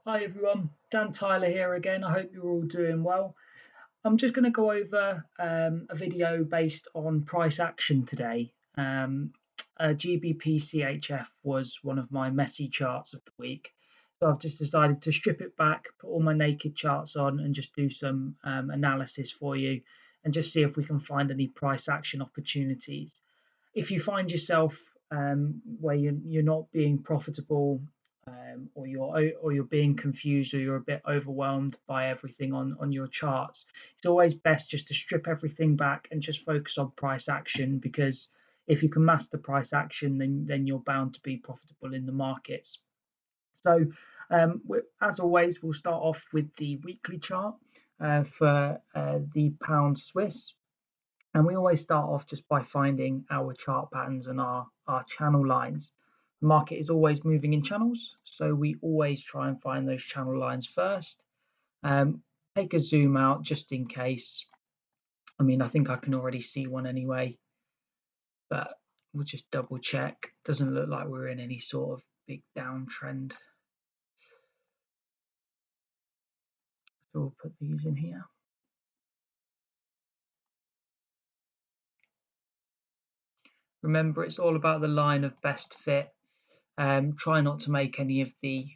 Hi everyone, Dan Tyler here again. I hope you're all doing well. I'm just going to go over a video based on price action today. GBPCHF was one of my messy charts of the week. So I've just decided to strip it back, put all my naked charts on, and just do some analysis for you and just see if we can find any price action opportunities. If you find yourself where you're not being profitable, or you're being confused, or you're a bit overwhelmed by everything on your charts, it's always best just to strip everything back and just focus on price action, because if you can master price action, then you're bound to be profitable in the markets. So as always, we'll start off with the weekly chart for the pound Swiss. And we always start off just by finding our chart patterns and our channel lines. The market is always moving in channels, so we always try and find those channel lines first. Take a zoom out just in case. I mean, I think I can already see one anyway, but we'll just double check. Doesn't look like we're in any sort of big downtrend. So we'll put these in here. Remember, it's all about the line of best fit. Try not to make any of the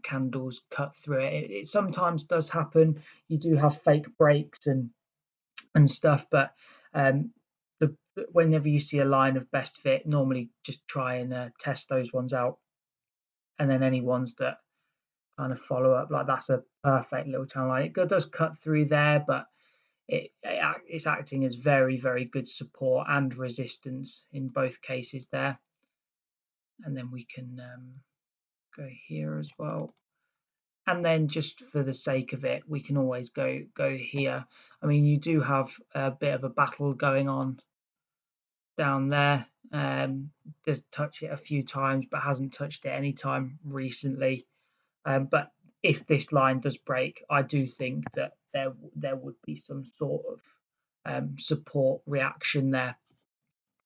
candles cut through it. It sometimes does happen. You do have fake breaks and stuff, but whenever you see a line of best fit, normally just try and test those ones out, and then any ones that kind of follow up, like that's a perfect little channel line. It does cut through there, but it's acting as very, very good support and resistance in both cases there. And then we can go here as well. And then just for the sake of it, we can always go here. I mean, you do have a bit of a battle going on down there. Does touch it a few times, but hasn't touched it any time recently. But if this line does break, I do think that there would be some sort of support reaction there.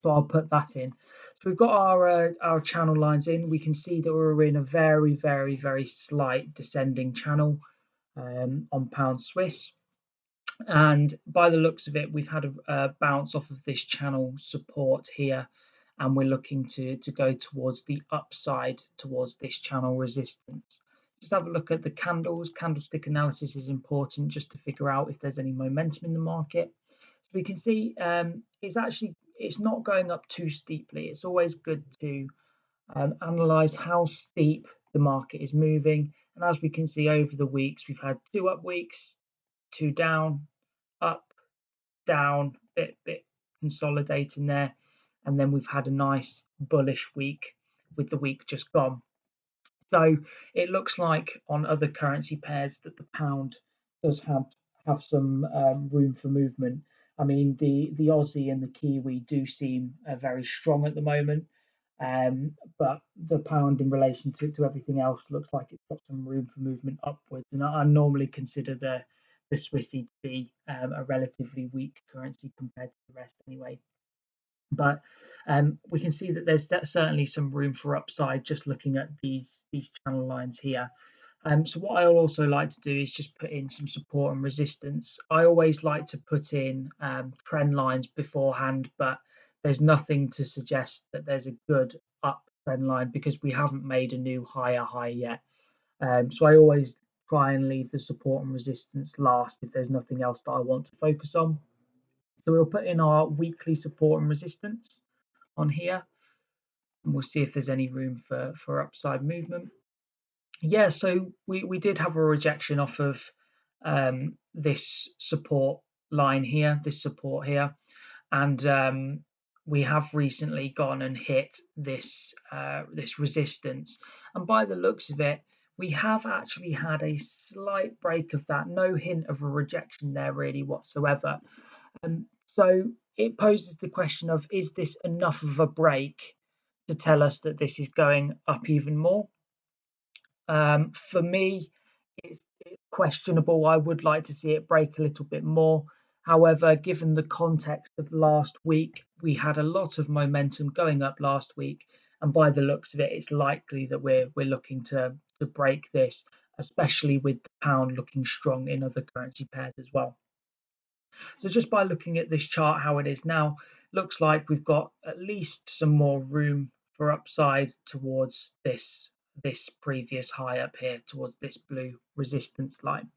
So I'll put that in. So we've got our channel lines in. We can see that we're in a very, very, very slight descending channel on pound Swiss. And by the looks of it, we've had a bounce off of this channel support here, and we're looking to go towards the upside, towards this channel resistance. Just have a look at the candles. Candlestick analysis is important just to figure out if there's any momentum in the market. So we can see it's not going up too steeply. It's always good to analyze how steep the market is moving. And as we can see over the weeks, we've had 2 up weeks, 2 down, up, down, bit consolidating there. And then we've had a nice bullish week with the week just gone. So it looks like on other currency pairs that the pound does have some room for movement. I mean, the Aussie and the Kiwi do seem very strong at the moment, but the pound in relation to everything else looks like it's got some room for movement upwards. And I normally consider the Swissy to be a relatively weak currency compared to the rest anyway. But we can see that there's certainly some room for upside just looking at these channel lines here. So what I also like to do is just put in some support and resistance. I always like to put in trend lines beforehand, but there's nothing to suggest that there's a good up trend line because we haven't made a new higher high yet. So I always try and leave the support and resistance last if there's nothing else that I want to focus on. So we'll put in our weekly support and resistance on here, and we'll see if there's any room for upside movement. Yeah, so we did have a rejection off of this support line here, this support here, and we have recently gone and hit this this resistance, and by the looks of it, we have actually had a slight break of that. No hint of a rejection there really whatsoever. So it poses the question of, is this enough of a break to tell us that this is going up even more? For me, it's questionable. I would like to see it break a little bit more. However, given the context of last week, we had a lot of momentum going up last week, and by the looks of it, it's likely that we're looking to break this, especially with the pound looking strong in other currency pairs as well. So just by looking at this chart, how it is now, looks like we've got at least some more room for upside towards this previous high up here, towards this blue resistance line.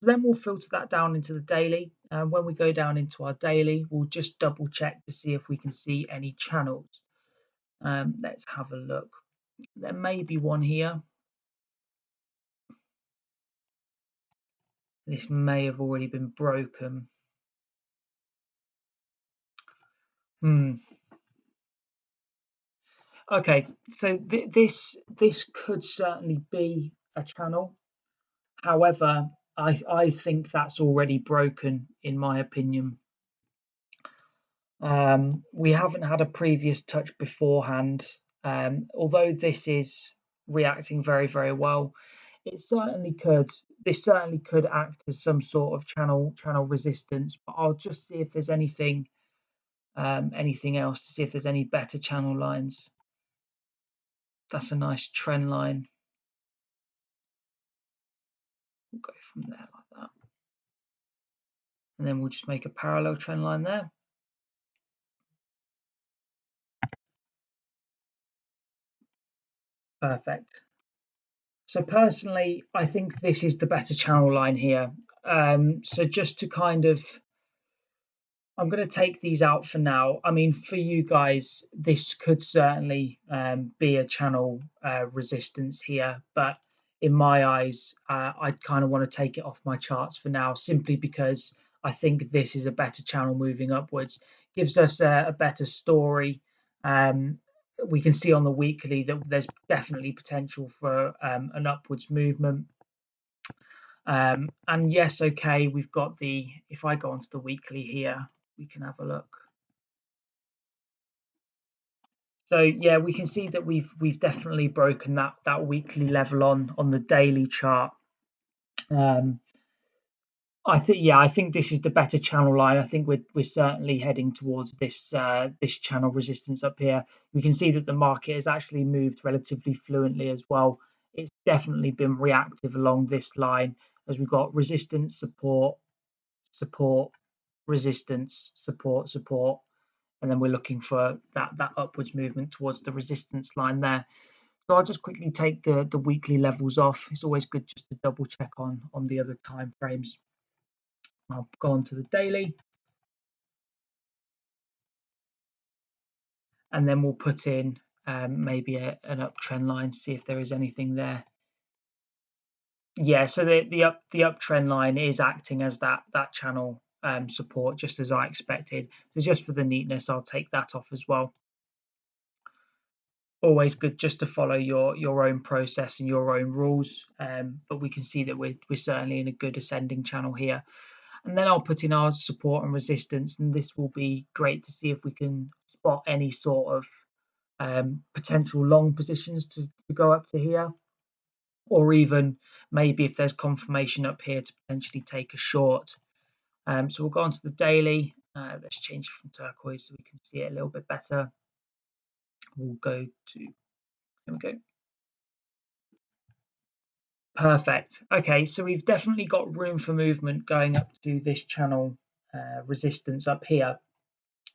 So then we'll filter that down into the daily. And when we go down into our daily, we'll just double check to see if we can see any channels. Let's have a look. There may be one here. This may have already been broken. Okay, so this could certainly be a channel. However, I think that's already broken, in my opinion. We haven't had a previous touch beforehand. Although this is reacting very, very well, this certainly could act as some sort of channel resistance. But I'll just see if there's anything else, to see if there's any better channel lines. That's a nice trend line. We'll go from there like that. And then we'll just make a parallel trend line there. Perfect. So personally, I think this is the better channel line here. So just to kind of, I'm going to take these out for now. I mean, for you guys, this could certainly be a channel resistance here, but in my eyes, I kind of want to take it off my charts for now, simply because I think this is a better channel moving upwards. Gives us a better story. We can see on the weekly that there's definitely potential for an upwards movement. And yes, okay, we've got if I go onto the weekly here, we can have a look. So yeah, we can see that we've definitely broken that weekly level on the daily chart. I think this is the better channel line. I think we're certainly heading towards this channel resistance up here. We can see that the market has actually moved relatively fluently as well. It's definitely been reactive along this line, as we've got resistance, support, support, resistance, support, support, and then we're looking for that upwards movement towards the resistance line there. So I'll just quickly take the weekly levels off. It's always good just to double check on the other time frames. I'll go on to the daily, and then we'll put in maybe an uptrend line, see if there is anything there. Yeah, so the uptrend line is acting as that channel support, just as I expected. So just for the neatness, I'll take that off as well. Always good just to follow your own process and your own rules, but we can see that we're certainly in a good ascending channel here. And then I'll put in our support and resistance, and this will be great to see if we can spot any sort of potential long positions to go up to here, or even maybe if there's confirmation up here to potentially take a short. So we'll go on to the daily. Let's change it from turquoise so we can see it a little bit better. We'll go to, there we go. Perfect. Okay, so we've definitely got room for movement going up to this channel resistance up here.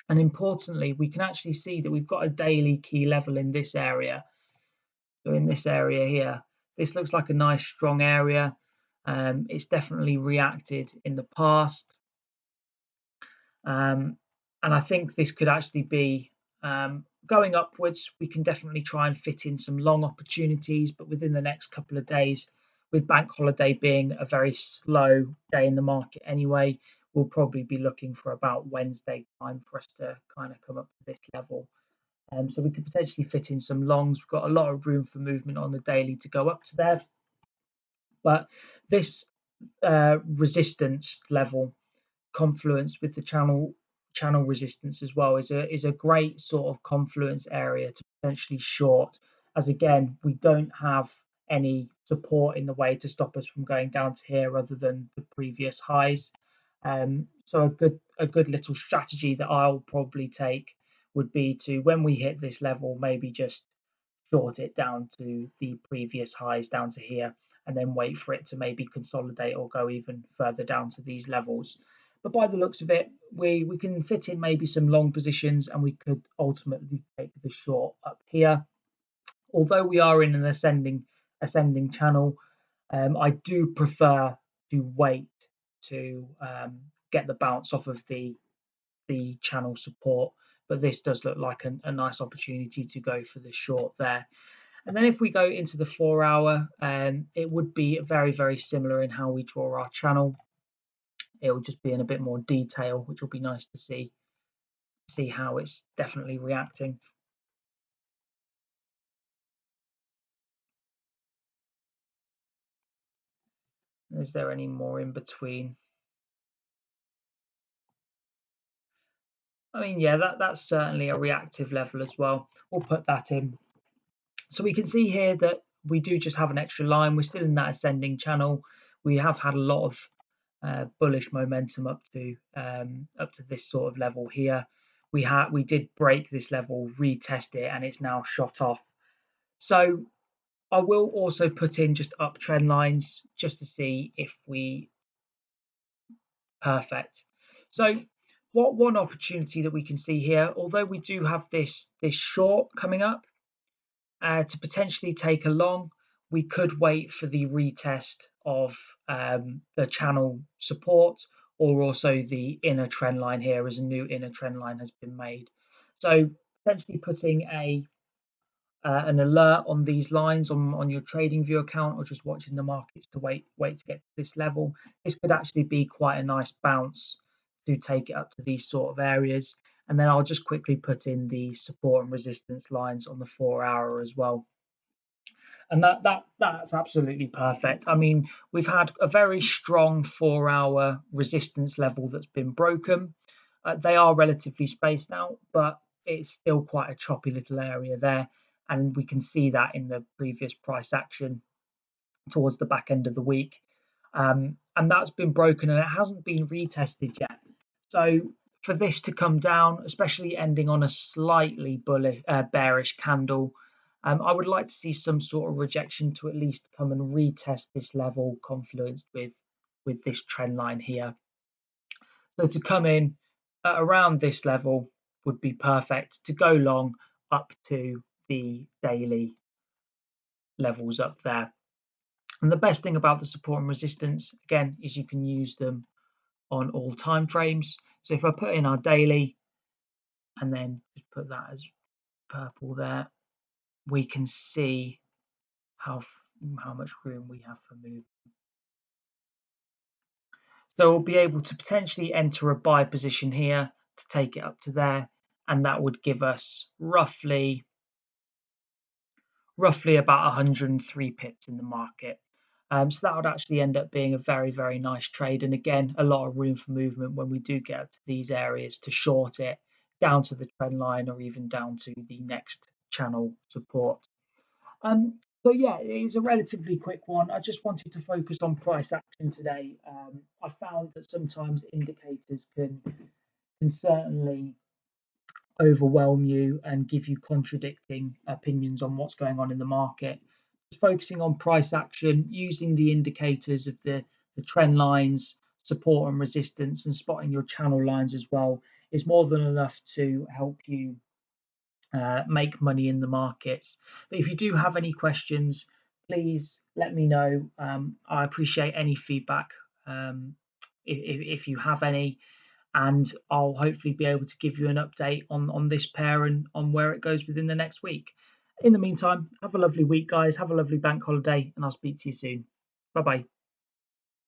And importantly, we can actually see that we've got a daily key level in this area. So in this area here, this looks like a nice strong area. It's definitely reacted in the past. And I think this could actually be going upwards. We can definitely try and fit in some long opportunities, but within the next couple of days, with bank holiday being a very slow day in the market anyway, we'll probably be looking for about Wednesday time for us to kind of come up to this level. So we could potentially fit in some longs. We've got a lot of room for movement on the daily to go up to there. But this resistance level confluence with the channel resistance as well is a great sort of confluence area to potentially short, as again we don't have any support in the way to stop us from going down to here other than the previous highs. So a good little strategy that I'll probably take would be to, when we hit this level, maybe just short it down to the previous highs down to here, and then wait for it to maybe consolidate or go even further down to these levels. But by the looks of it, we can fit in maybe some long positions, and we could ultimately take the short up here. Although we are in an ascending channel, I do prefer to wait to get the bounce off of the channel support. But this does look like a nice opportunity to go for the short there. And then if we go into the 4 hour, it would be very, very similar in how we draw our channel. It will just be in a bit more detail, which will be nice to see how it's definitely reacting. Is there any more in between? I mean, yeah, that's certainly a reactive level as well. We'll put that in. So we can see here that we do just have an extra line. We're still in that ascending channel. We have had a lot of bullish momentum up to this sort of level here. We did break this level, retest it, and it's now shot off. So I will also put in just uptrend lines just to see if we perfect. So one opportunity that we can see here, although we do have this short coming up to potentially take a long, we could wait for the retest of the channel support, or also the inner trend line here, as a new inner trend line has been made. So potentially putting an alert on these lines on your trading view account, or just watching the markets to wait to get to this level. This could actually be quite a nice bounce to take it up to these sort of areas. And then I'll just quickly put in the support and resistance lines on the 4 hour as well. And that's absolutely perfect. I mean, we've had a very strong 4 hour resistance level that's been broken. They are relatively spaced out, but it's still quite a choppy little area there. And we can see that in the previous price action towards the back end of the week. And that's been broken, and it hasn't been retested yet. So for this to come down, especially ending on a slightly bearish candle, I would like to see some sort of rejection to at least come and retest this level confluenced with this trend line here. So to come in at around this level would be perfect to go long up to the daily levels up there. And the best thing about the support and resistance, again, is you can use them on all time frames. So if I put in our daily and then just put that as purple there, we can see how much room we have for movement. So we'll be able to potentially enter a buy position here to take it up to there, and that would give us roughly about 103 pips in the market. So that would actually end up being a very, very nice trade. And again, a lot of room for movement when we do get up to these areas to short it down to the trend line, or even down to the next channel support. So yeah, it is a relatively quick one. I just wanted to focus on price action today. I found that sometimes indicators can certainly overwhelm you and give you contradicting opinions on what's going on in the market. Just focusing on price action, using the indicators of the trend lines, support and resistance, and spotting your channel lines as well is more than enough to help you make money in the markets. But if you do have any questions, please let me know. I appreciate any feedback if you have any, and I'll hopefully be able to give you an update on this pair and on where it goes within the next week. In the meantime, have a lovely week, guys. Have a lovely bank holiday, and I'll speak to you soon. Bye bye.